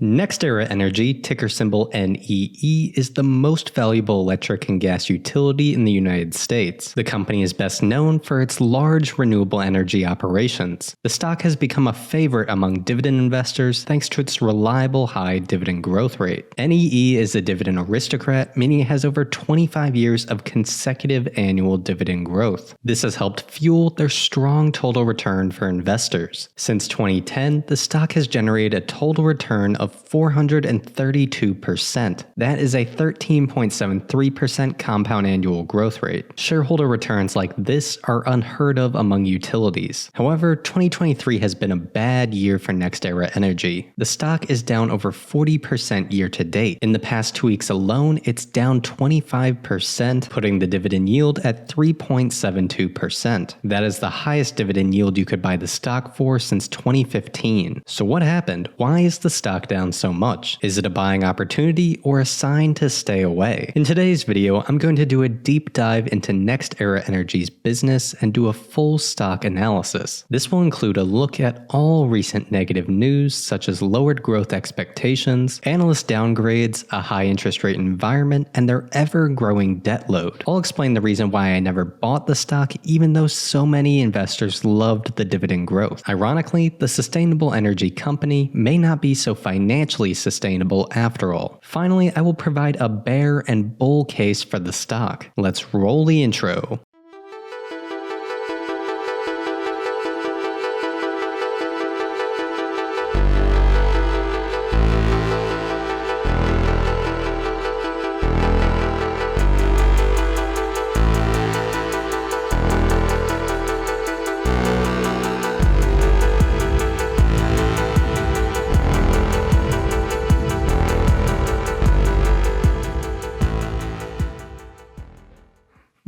NextEra Energy, ticker symbol NEE, is the most valuable electric and gas utility in the United States. The company is best known for its large renewable energy operations. The stock has become a favorite among dividend investors thanks to its reliable high dividend growth rate. NEE is a dividend aristocrat, meaning it has over 25 years of consecutive annual dividend growth. This has helped fuel their strong total return for investors. Since 2010, the stock has generated a total return of 432%. That is a 13.73% compound annual growth rate. Shareholder returns like this are unheard of among utilities. However, 2023 has been a bad year for NextEra Energy. The stock is down over 40% year to date. In the past 2 weeks alone, it's down 25%, putting the dividend yield at 3.72%. That is the highest dividend yield you could buy the stock for since 2015. So what happened? Why is the stock down so much? Is it a buying opportunity or a sign to stay away? In today's video, I'm going to do a deep dive into NextEra Energy's business and do a full stock analysis. This will include a look at all recent negative news such as lowered growth expectations, analyst downgrades, a high interest rate environment, and their ever-growing debt load. I'll explain the reason why I never bought the stock even though so many investors loved the dividend growth. Ironically, the sustainable energy company may not be so financially sustainable after all. Finally, I will provide a bear and bull case for the stock. Let's roll the intro.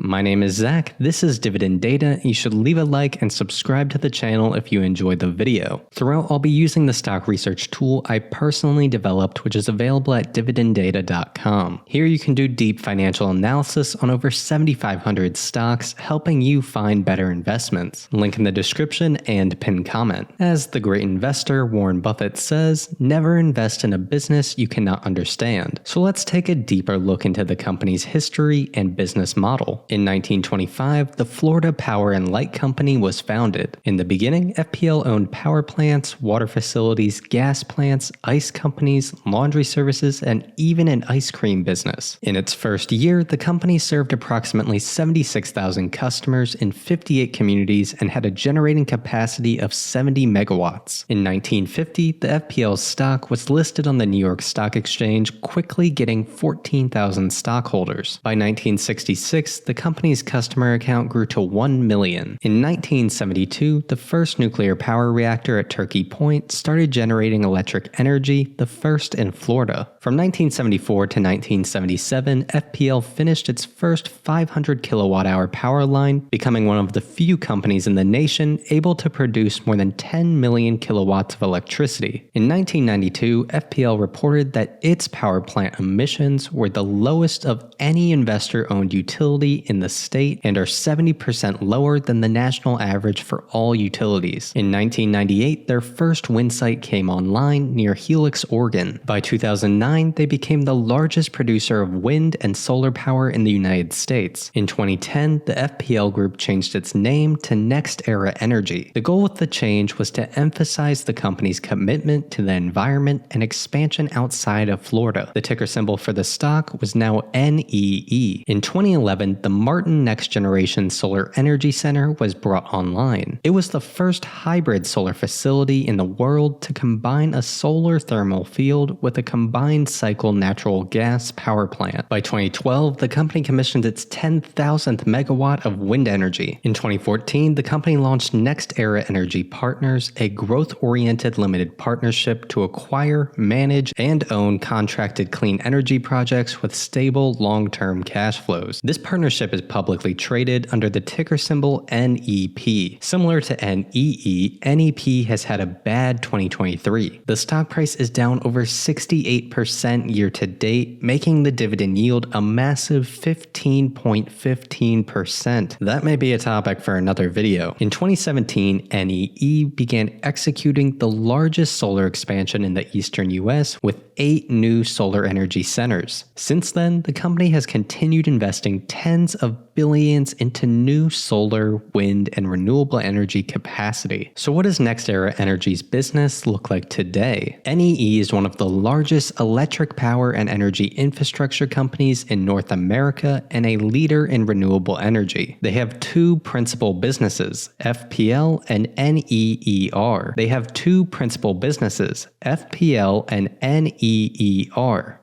My name is Zach, this is Dividend Data. You should leave a like and subscribe to the channel if you enjoyed the video. Throughout, I'll be using the stock research tool I personally developed, which is available at dividenddata.com. Here you can do deep financial analysis on over 7,500 stocks, helping you find better investments. Link in the description and pinned comment. As the great investor Warren Buffett says, never invest in a business you cannot understand. So let's take a deeper look into the company's history and business model. In 1925, the Florida Power and Light Company was founded. In the beginning, FPL owned power plants, water facilities, gas plants, ice companies, laundry services, and even an ice cream business. In its first year, the company served approximately 76,000 customers in 58 communities and had a generating capacity of 70 megawatts. In 1950, the FPL stock was listed on the New York Stock Exchange, quickly getting 14,000 stockholders. By 1966, the company's customer account grew to 1 million. In 1972, the first nuclear power reactor at Turkey Point started generating electric energy, the first in Florida. From 1974 to 1977, FPL finished its first 500 kilowatt-hour power line, becoming one of the few companies in the nation able to produce more than 10 million kilowatts of electricity. In 1992, FPL reported that its power plant emissions were the lowest of any investor-owned utility in the state and are 70% lower than the national average for all utilities. In 1998, their first wind site came online near Helix, Oregon. By 2009, they became the largest producer of wind and solar power in the United States. In 2010, the FPL group changed its name to NextEra Energy. The goal with the change was to emphasize the company's commitment to the environment and expansion outside of Florida. The ticker symbol for the stock was now NEE. In 2011, the Martin Next Generation Solar Energy Center was brought online. It was the first hybrid solar facility in the world to combine a solar thermal field with a combined cycle natural gas power plant. By 2012, the company commissioned its 10,000th megawatt of wind energy. In 2014, the company launched NextEra Energy Partners, a growth-oriented limited partnership to acquire, manage, and own contracted clean energy projects with stable long-term cash flows. This partnership is is publicly traded under the ticker symbol NEP. Similar to NEE, NEP has had a bad 2023. The stock price is down over 68% year to date, making the dividend yield a massive 15.15%. That may be a topic for another video. In 2017, NEE began executing the largest solar expansion in the eastern US with 8 new solar energy centers. Since then, the company has continued investing tens of billions into new solar, wind, and renewable energy capacity. So what does NextEra Energy's business look like today? NEE is one of the largest electric power and energy infrastructure companies in North America and a leader in renewable energy. They have two principal businesses, FPL and NEER.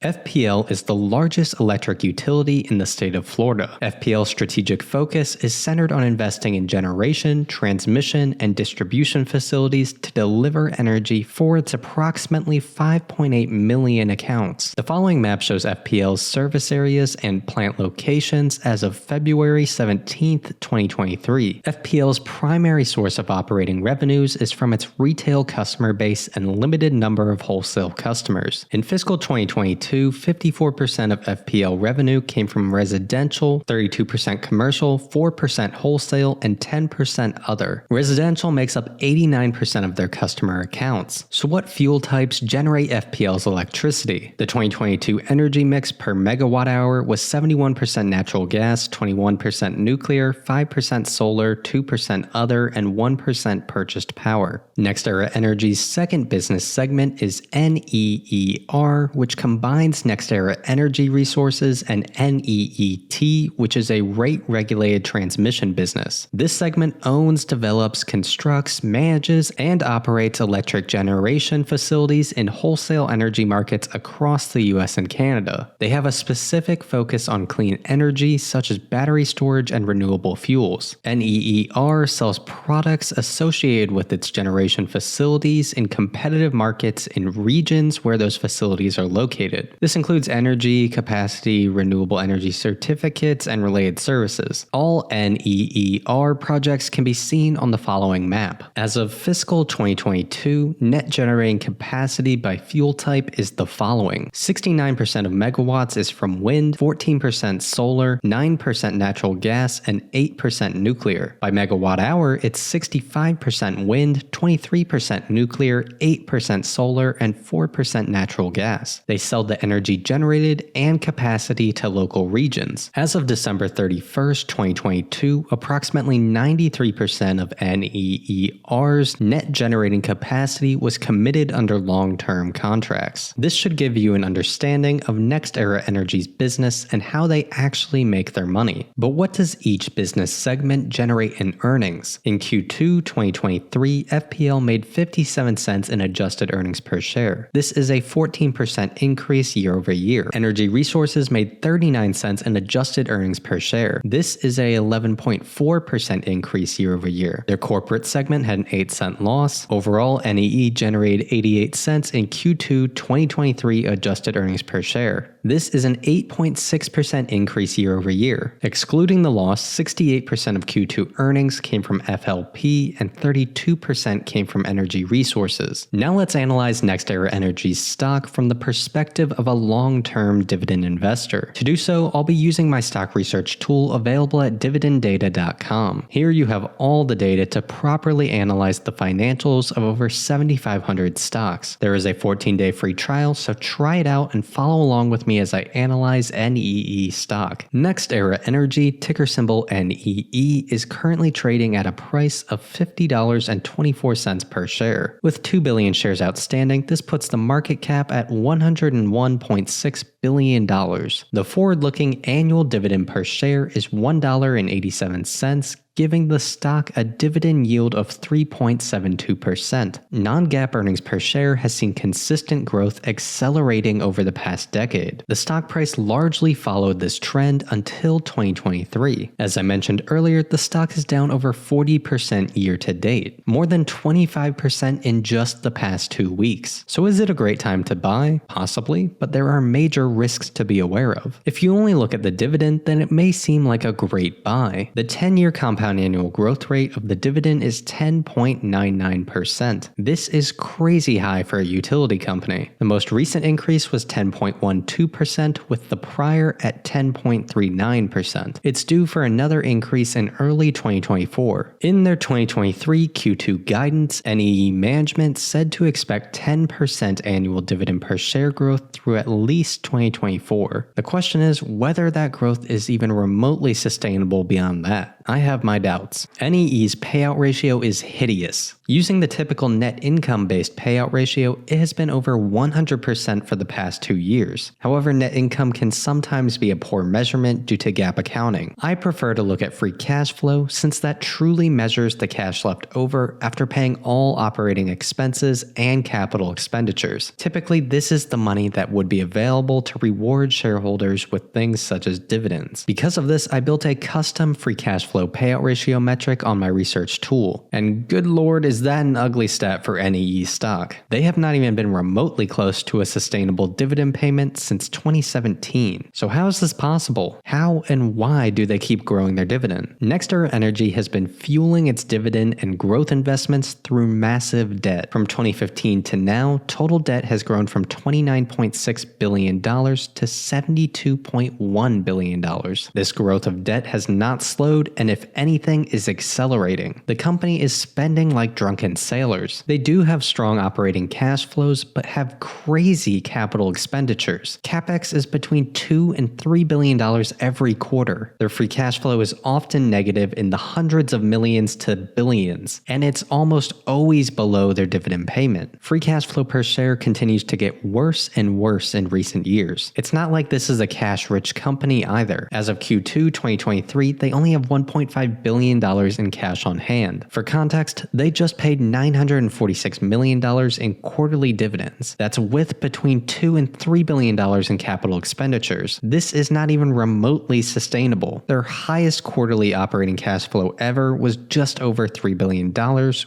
FPL is the largest electric utility in the state of Florida. FPL's strategic focus is centered on investing in generation, transmission, and distribution facilities to deliver energy for its approximately 5.8 million accounts. The following map shows FPL's service areas and plant locations as of February 17, 2023. FPL's primary source of operating revenues is from its retail customer base and limited number of wholesale customers. In fiscal 2022, 54% of FPL revenue came from residential, 32% commercial, 4% wholesale, and 10% other. Residential makes up 89% of their customer accounts. So what fuel types generate FPL's electricity? The 2022 energy mix per megawatt hour was 71% natural gas, 21% nuclear, 5% solar, 2% other, and 1% purchased power. NextEra Energy's second business segment is NEER, which combines NextEra Energy Resources, and NEET, which is a rate-regulated transmission business. This segment owns, develops, constructs, manages, and operates electric generation facilities in wholesale energy markets across the US and Canada. They have a specific focus on clean energy such as battery storage and renewable fuels. NEER sells products associated with its generation facilities in competitive markets in regions where those facilities are located. This includes energy, capacity, renewable energy certificates, and related services. All NEER projects can be seen on the following map. As of fiscal 2022, net generating capacity by fuel type is the following. 69% of megawatts is from wind, 14% solar, 9% natural gas, and 8% nuclear. By megawatt hour, it's 65% wind, 23% nuclear, 8% solar, and 4% natural gas. They sell the energy generated and capacity to local regions. As of December 31st, 2022, approximately 93% of NEER's net generating capacity was committed under long-term contracts. This should give you an understanding of NextEra Energy's business and how they actually make their money. But what does each business segment generate in earnings? In Q2 2023, FPL made 57 cents in adjusted earnings per share. This is a 14% increase year over year. Energy Resources made 39 cents in adjusted earnings per share. This is a 11.4% increase year over year. Their corporate segment had an 8-cent loss. Overall, NEE generated 88 cents in Q2 2023 adjusted earnings per share. This is an 8.6% increase year over year. Excluding the loss, 68% of Q2 earnings came from FLP and 32% came from Energy Resources. Now let's analyze NextEra Energy's stock from the perspective of a long-term dividend investor. To do so, I'll be using my stock research tool available at dividenddata.com. Here you have all the data to properly analyze the financials of over 7,500 stocks. There is a 14-day free trial, so try it out and follow along with me as I analyze NEE stock. NextEra Energy, ticker symbol NEE, is currently trading at a price of $50.24 per share. With 2 billion shares outstanding, this puts the market cap at $101.6 billion. The forward-looking annual dividend per share is $1.87, giving the stock a dividend yield of 3.72%. Non-GAAP earnings per share has seen consistent growth accelerating over the past decade. The stock price largely followed this trend until 2023. As I mentioned earlier, the stock is down over 40% year to date, more than 25% in just the past 2 weeks. So is it a great time to buy? Possibly, but there are major risks to be aware of. If you only look at the dividend, then it may seem like a great buy. The 10-year compound annual growth rate of the dividend is 10.99%. This is crazy high for a utility company. The most recent increase was 10.12%, with the prior at 10.39%. It's due for another increase in early 2024. In their 2023 Q2 guidance, NEE management said to expect 10% annual dividend per share growth through at least 2024. The question is whether that growth is even remotely sustainable beyond that. I have my doubts. NEE's payout ratio is hideous. Using the typical net income-based payout ratio, it has been over 100% for the past 2 years. However, net income can sometimes be a poor measurement due to GAAP accounting. I prefer to look at free cash flow since that truly measures the cash left over after paying all operating expenses and capital expenditures. Typically, this is the money that would be available to reward shareholders with things such as dividends. Because of this, I built a custom free cash flow payout ratio metric on my research tool. And good lord, is that an ugly stat for NEE stock. They have not even been remotely close to a sustainable dividend payment since 2017. So how is this possible? How and why do they keep growing their dividend? NextEra Energy has been fueling its dividend and growth investments through massive debt. From 2015 to now, total debt has grown from $29.6 billion to $72.1 billion. This growth of debt has not slowed and if anything is accelerating. The company is spending like drunken sailors. They do have strong operating cash flows but have crazy capital expenditures. CapEx is between $2 and $3 billion every quarter. Their free cash flow is often negative in the hundreds of millions to billions, and it's almost always below their dividend payment. Free cash flow per share continues to get worse and worse in recent years. It's not like this is a cash-rich company either. As of Q2 2023, they only have $1.5 billion in cash on hand. For context, they just paid $946 million in quarterly dividends. That's with between $2 and $3 billion in capital expenditures. This is not even remotely sustainable. Their highest quarterly operating cash flow ever was just over $3 billion,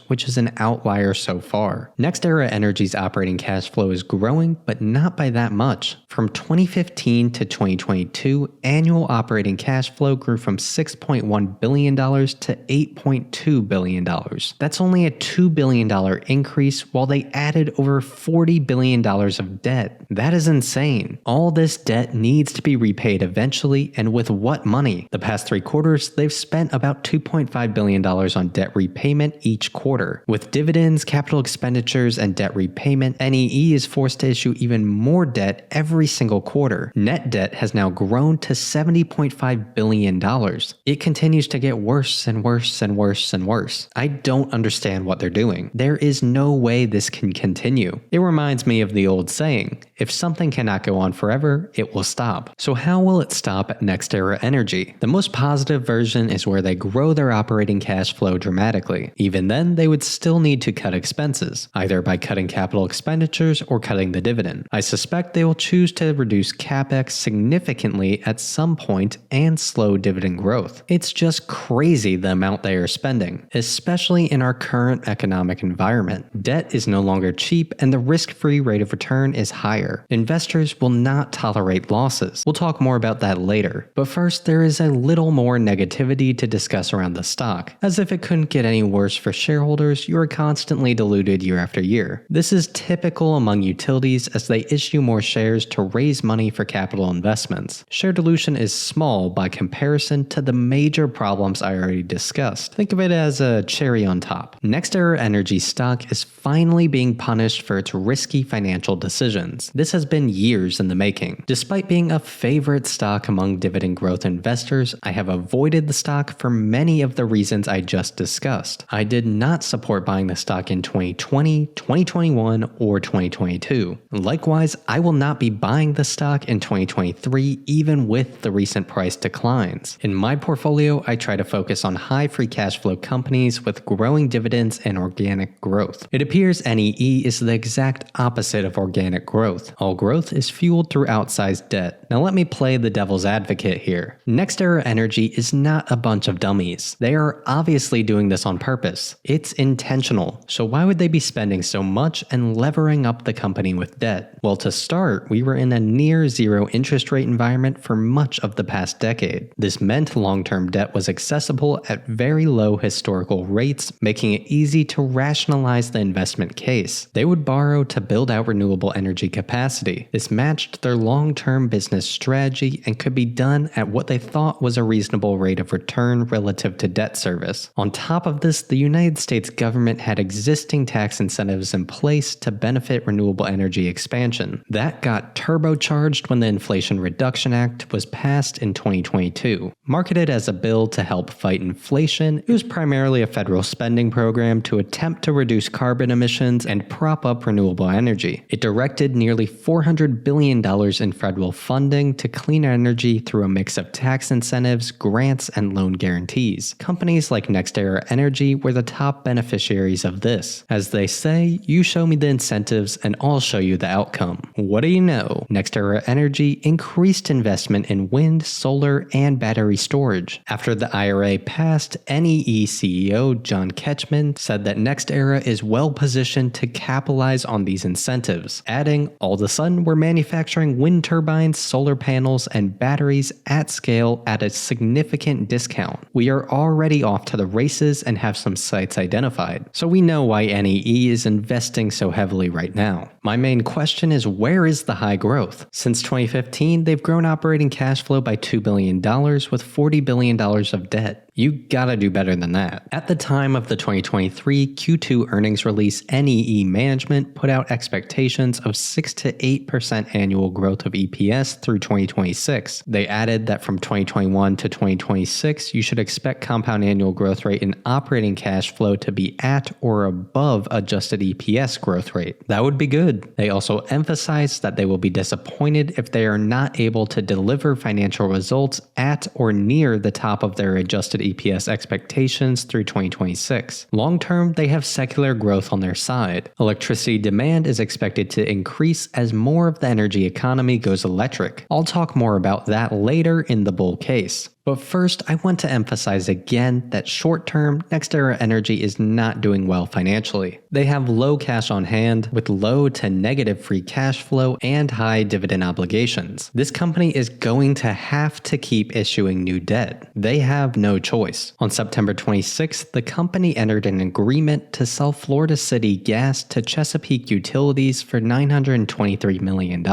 which is an outlier so far. NextEra Energy's operating cash flow is growing, but not by that much. From 2015 to 2022, annual operating cash flow grew from $6.1 billion to $8.2 billion. That's only a $2 billion increase while they added over $40 billion of debt. That is insane. All this debt needs to be repaid eventually, and with what money? The past 3 quarters, they've spent about $2.5 billion on debt repayment each quarter. With dividends, capital expenditures, and debt repayment, NEE is forced to issue even more debt every single quarter. Net debt has now grown to $70.5 billion. It continues to get worse and worse and worse and worse. I don't understand what they're doing. There is no way this can continue. It reminds me of the old saying, if something cannot go on forever, it will stop. So how will it stop at NextEra Energy? The most positive version is where they grow their operating cash flow dramatically. Even then, they would still need to cut expenses, either by cutting capital expenditures or cutting the dividend. I suspect they will choose to reduce CapEx significantly at some point and slow dividend growth. It's just crazy the amount they are spending, especially in our current economic environment. Debt is no longer cheap and the risk-free rate of return is higher. Investors will not tolerate losses. We'll talk more about that later. But first, there is a little more negativity to discuss around the stock. As if it couldn't get any worse for shareholders, you are constantly diluted year after year. This is typical among utilities as they issue more shares to raise money for capital investments. Share dilution is small by comparison to the major problems I already discussed. Think of it as a cherry on top. NextEra Energy stock is finally being punished for its risky financial decisions. This has been years in the making. Despite being a favorite stock among dividend growth investors, I have avoided the stock for many of the reasons I just discussed. I did not support buying the stock in 2020, 2021, or 2022. Likewise, I will not be buying the stock in 2023 even with the recent price declines. In my portfolio, I try to focus focus on high free cash flow companies with growing dividends and organic growth. It appears NEE is the exact opposite of organic growth. All growth is fueled through outsized debt. Now let me play the devil's advocate here. NextEra Energy is not a bunch of dummies. They are obviously doing this on purpose. It's intentional. So why would they be spending so much and levering up the company with debt? Well, to start, we were in a near zero interest rate environment for much of the past decade. This meant long-term debt was accessible at very low historical rates, making it easy to rationalize the investment case. They would borrow to build out renewable energy capacity. This matched their long-term business strategy and could be done at what they thought was a reasonable rate of return relative to debt service. On top of this, the United States government had existing tax incentives in place to benefit renewable energy expansion. That got turbocharged when the Inflation Reduction Act was passed in 2022. Marketed as a bill to help fight inflation, it was primarily a federal spending program to attempt to reduce carbon emissions and prop up renewable energy. It directed nearly $400 billion in federal funding to clean energy through a mix of tax incentives, grants, and loan guarantees. Companies like NextEra Energy were the top beneficiaries of this. As they say, you show me the incentives and I'll show you the outcome. What do you know? NextEra Energy increased investment in wind, solar, and battery storage. After the IRA passed, NEE CEO John Ketchman said that NextEra is well positioned to capitalize on these incentives, adding, all of a sudden we're manufacturing wind turbines, solar panels, and batteries at scale at a significant discount. We are already off to the races and have some sites identified, so we know why NEE is investing so heavily right now. My main question is, where is the high growth? Since 2015, they've grown operating cash flow by $2 billion with $40 billion of debt. You gotta do better than that. At the time of the 2023 Q2 earnings release, NEE management put out expectations of 6 to 8% annual growth of EPS through 2026. They added that from 2021 to 2026, you should expect compound annual growth rate in operating cash flow to be at or above adjusted EPS growth rate. That would be good. They also emphasized that they will be disappointed if they are not able to deliver financial results at or near the top of their adjusted EPS expectations through 2026. Long term, they have secular growth on their side. Electricity demand is expected to increase as more of the energy economy goes electric. I'll talk more about that later in the bull case. But first, I want to emphasize again that short-term, NextEra Energy is not doing well financially. They have low cash on hand, with low to negative free cash flow and high dividend obligations. This company is going to have to keep issuing new debt. They have no choice. On September 26th, the company entered an agreement to sell Florida City Gas to Chesapeake Utilities for $923 million.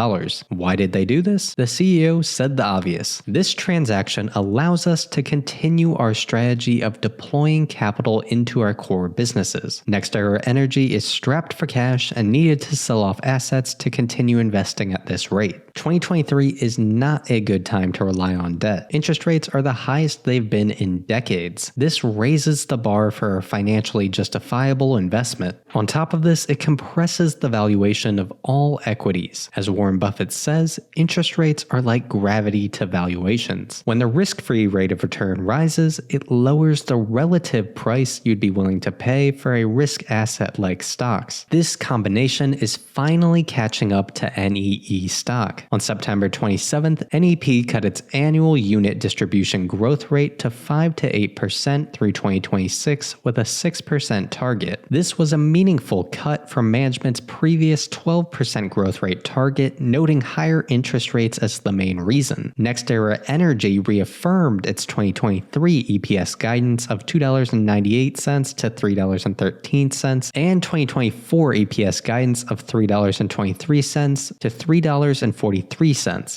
Why did they do this? The CEO said the obvious. This transaction allows us to continue our strategy of deploying capital into our core businesses. NextEra Energy is strapped for cash and needed to sell off assets to continue investing at this rate. 2023 is not a good time to rely on debt. Interest rates are the highest they've been in decades. This raises the bar for a financially justifiable investment. On top of this, it compresses the valuation of all equities. As Warren Buffett says, interest rates are like gravity to valuations. When the risk-free rate of return rises, it lowers the relative price you'd be willing to pay for a risk asset like stocks. This combination is finally catching up to NEE Stock. On September 27th, NEP cut its annual unit distribution growth rate to 5 to 8% through 2026 with a 6% target. This was a meaningful cut from management's previous 12% growth rate target, noting higher interest rates as the main reason. NextEra Energy reaffirmed its 2023 EPS guidance of $2.98 to $3.13 and 2024 EPS guidance of $3.23 to $3.43.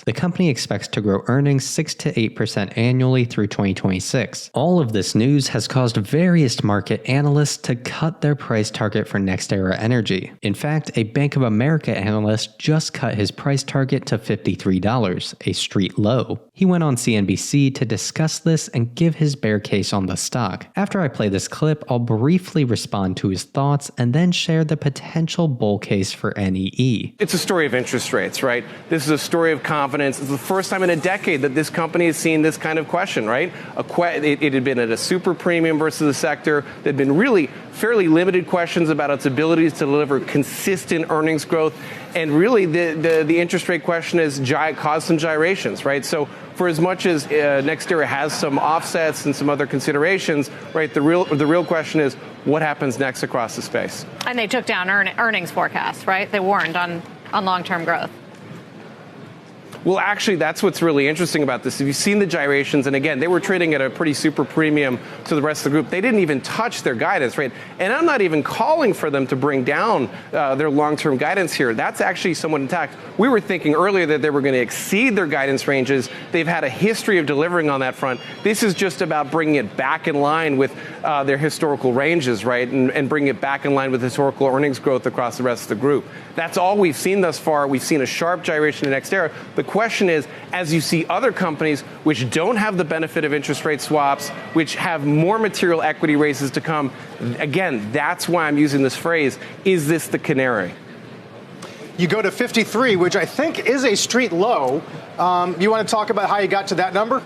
The company expects to grow earnings 6 to 8% annually through 2026. All of this news has caused various market analysts to cut their price target for NextEra Energy. In fact, a Bank of America analyst just cut his price target to $53, a street low. He went on CNBC to discuss this and give his bear case on the stock. After I play this clip, I'll briefly respond to his thoughts and then share the potential bull case for NEE. It's a story of interest rates, right? This is a story of confidence. It's the first time in a decade that this company has seen this kind of question, right? It had been at a super premium versus the sector. There'd been really fairly limited questions about its abilities to deliver consistent earnings growth. And really, the interest rate question has caused some gyrations, right? So for as much as NextEra has some offsets and some other considerations, right, the real question is what happens next across the space. And they took down earnings forecasts, right? They warned on long-term growth. Well, actually, that's what's really interesting about this. If you've seen the gyrations, and again, they were trading at a pretty super premium to the rest of the group. They didn't even touch their guidance, right? And I'm not even calling for them to bring down their long-term guidance here. That's actually somewhat intact. We were thinking earlier that they were going to exceed their guidance ranges. They've had a history of delivering on that front. This is just about bringing it back in line with their historical ranges, right? And bringing it back in line with historical earnings growth across the rest of the group. That's all we've seen thus far. We've seen a sharp gyration in NextEra. The question is, as you see other companies which don't have the benefit of interest rate swaps, which have more material equity raises to come, again, that's why I'm using this phrase, is this the canary? You go to 53, which I think is a street low. You want to talk about how you got to that number?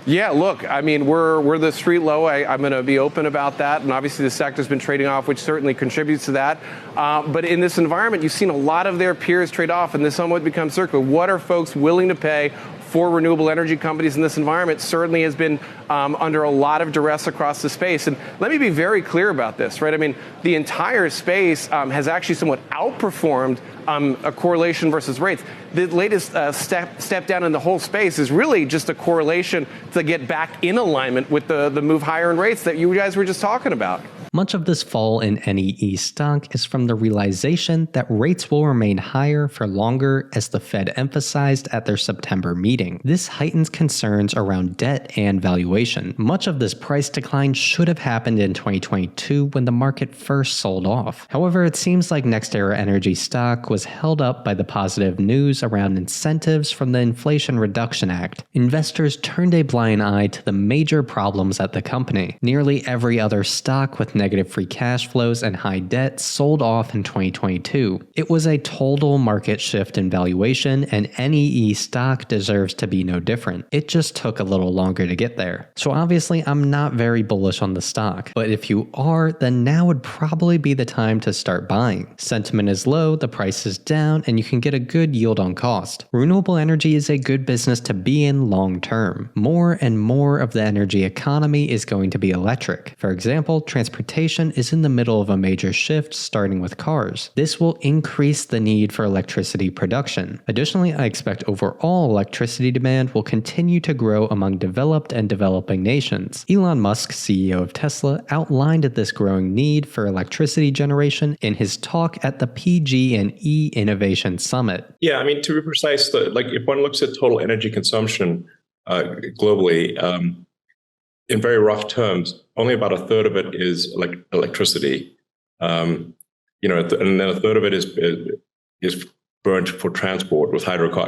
Yeah, look, I mean, we're the street low. I'm going to be open about that. And obviously the sector's been trading off, which certainly contributes to that. But in this environment, you've seen a lot of their peers trade off, and this somewhat becomes circular. What are folks willing to pay for renewable energy companies in this environment? Certainly has been under a lot of duress across the space. And let me be very clear about this, right? I mean, the entire space has actually somewhat outperformed a correlation versus rates. The latest step down in the whole space is really just a correlation to get back in alignment with the move higher in rates that you guys were just talking about. Much of this fall in NEE stock is from the realization that rates will remain higher for longer, as the Fed emphasized at their September meeting. This heightens concerns around debt and valuation. Much of this price decline should have happened in 2022 when the market first sold off. However, it seems like NextEra Energy stock was held up by the positive news around incentives from the Inflation Reduction Act. Investors turned a blind eye to the major problems at the company. Nearly every other stock with negative free cash flows and high debt sold off in 2022. It was a total market shift in valuation, and NEE stock deserves to be no different. It just took a little longer to get there. So obviously I'm not very bullish on the stock, but if you are, then now would probably be the time to start buying. Sentiment is low, the price is down, and you can get a good yield on cost. Renewable energy is a good business to be in long term. More and more of the energy economy is going to be electric. For example, transportation is in the middle of a major shift, starting with cars. This will increase the need for electricity production. Additionally, I expect overall electricity demand will continue to grow among developed and developing nations. Elon Musk, CEO of Tesla, outlined this growing need for electricity generation in his talk at the PG&E Innovation Summit. Yeah, I mean, to be precise, if one looks at total energy consumption globally, in very rough terms, only about a third of it is electricity, and then a third of it is burnt for transport with hydrocar,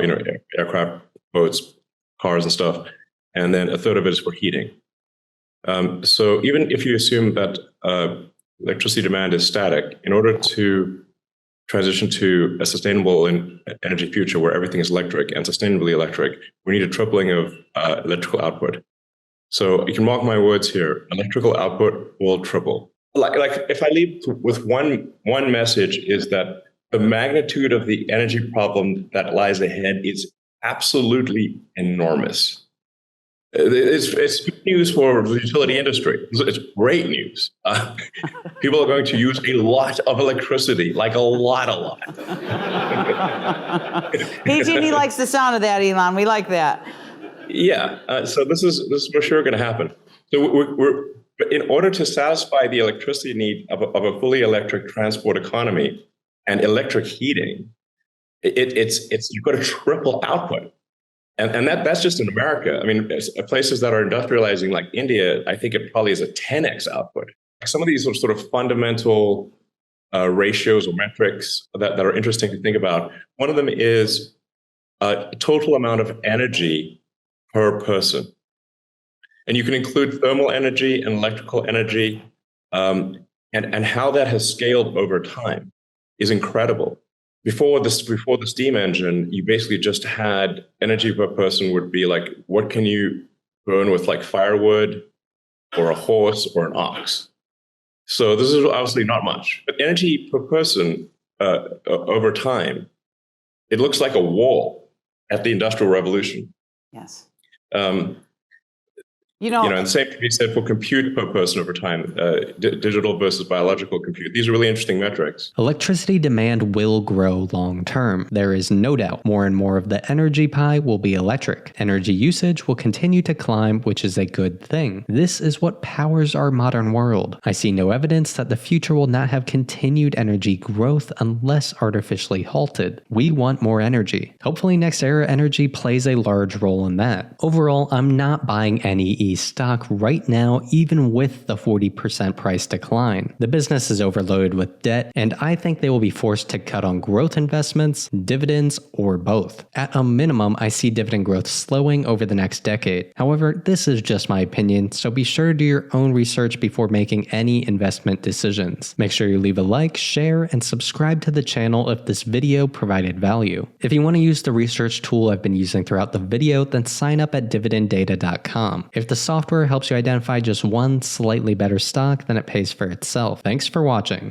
aircraft, boats, cars, and stuff, and then a third of it is for heating. So even if you assume that electricity demand is static, in order to transition to a sustainable energy future where everything is electric and sustainably electric, we need a tripling of electrical output. So you can mark my words here, electrical output will triple. Like if I leave with one message, is that the magnitude of the energy problem that lies ahead is absolutely enormous. It's good news for the utility industry. It's great news. People are going to use a lot of electricity, like a lot. PG&E likes the sound of that, Elon. We like that. Yeah, so this is for sure going to happen. So we're in order to satisfy the electricity need of a fully electric transport economy and electric heating, it's you've got to triple output, and that's just in America. I mean, places that are industrializing like India, I think it probably is a 10x output. Some of these are sort of fundamental ratios or metrics that are interesting to think about. One of them is total amount of energy per person. And you can include thermal energy and electrical energy, and how that has scaled over time is incredible. Before the steam engine, you basically just had energy per person would be like, what can you burn with like firewood or a horse or an ox? So this is obviously not much, but energy per person over time, it looks like a wall at the Industrial Revolution. Yes. And the same can be said for compute per person over time, digital versus biological compute. These are really interesting metrics. Electricity demand will grow long term. There is no doubt more and more of the energy pie will be electric. Energy usage will continue to climb, which is a good thing. This is what powers our modern world. I see no evidence that the future will not have continued energy growth unless artificially halted. We want more energy. Hopefully NextEra Energy plays a large role in that. Overall, I'm not buying NEE stock right now, even with the 40% price decline. The business is overloaded with debt, and I think they will be forced to cut on growth investments, dividends, or both. At a minimum, I see dividend growth slowing over the next decade. However, this is just my opinion, so be sure to do your own research before making any investment decisions. Make sure you leave a like, share, and subscribe to the channel if this video provided value. If you want to use the research tool I've been using throughout the video, then sign up at dividenddata.com. If the software helps you identify just one slightly better stock, then it pays for itself. Thanks for watching.